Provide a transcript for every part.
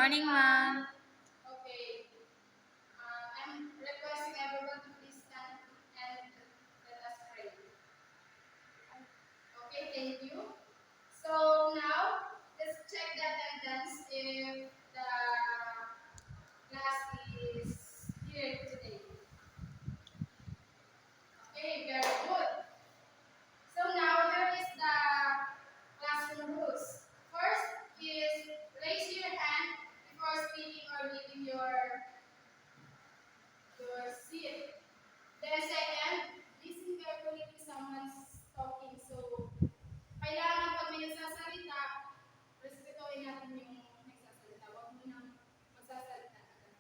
morning, ma'am. Okay. I'm requesting everyone to please stand and let us pray. Okay, thank you. So now, let's check the attendance if the class is here today. Okay, very good. So now here is the classroom rules. First is raise your hand before speaking or leaving your seat. Then second, listen carefully to someone's talking. So, kailangan pag may nagsasalita, respetuhin natin yung nagsasalita. Huwag mo nang magsasalita agad.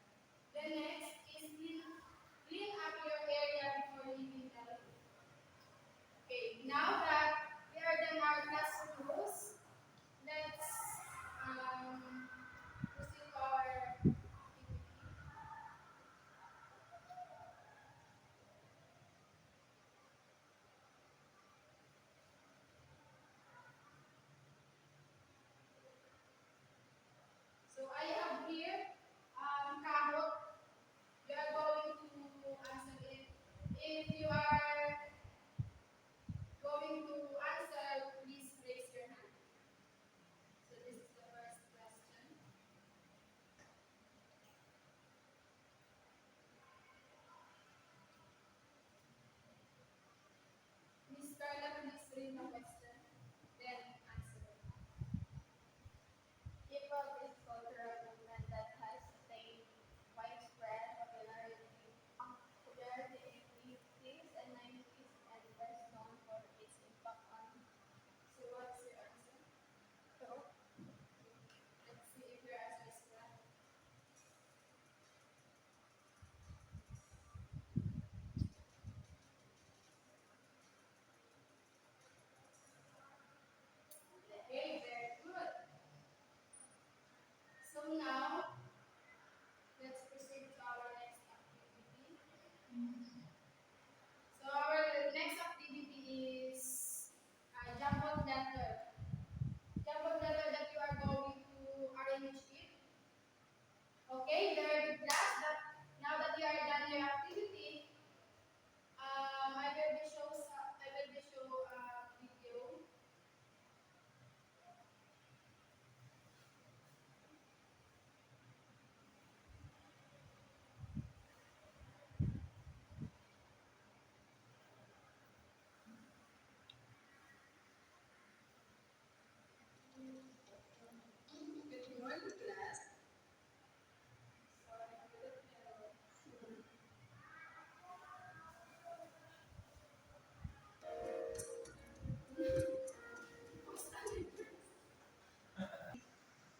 Then next is clean up your area before leaving the room. Okay, now that we are done our classroom rules, let's proceed to our activity. So I have here kahot. You are going to answer it. If you are going to answer, please raise your hand. So this is the first question. Miss Carla, please read the question, then answer it. K-pop is a cultural movement that has attained widespread popularity in the 80s and 90s and best known for its impact on So what's your answer? Europe. Let's see if your answer is correct. Okay, very good. So now, let's proceed to our next activity. So our next activity is jumbled letter. Jumbled letter that you are going to arrange it. Okay, very good class. But now that you are done your activity, I will be show video. Good morning, class.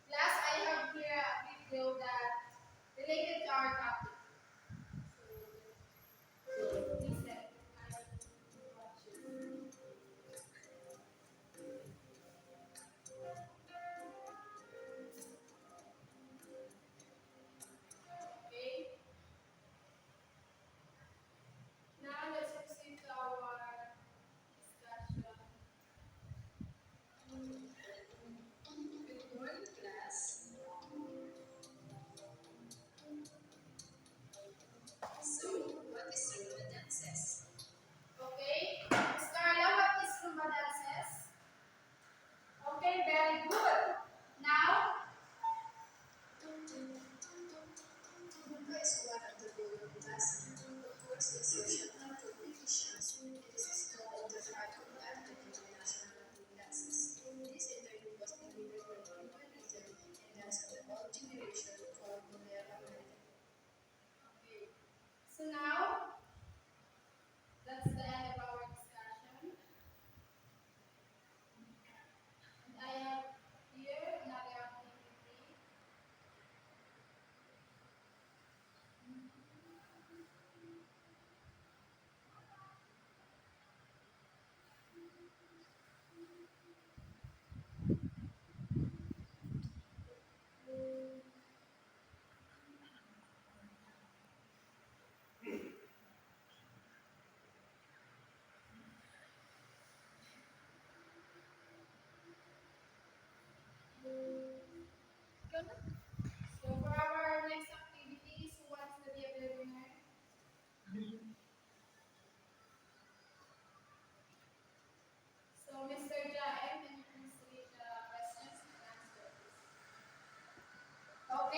Class, I have here a video that related to our topic. So listen, I watch it. Okay. Now let's proceed to our discussion. Good morning, class. So, what is Zumba dances? Okay. Miss Carla, what is Zumba dances? Okay, very good. Now, Zumba is one of the world class cultural social competitions. It is called the heart of Latin international dances. This interview was delivered by Cubanism and dance of the old generation called Bolero American. okay. So now, that's the end of our discussion. And I have here another activity.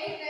Okay,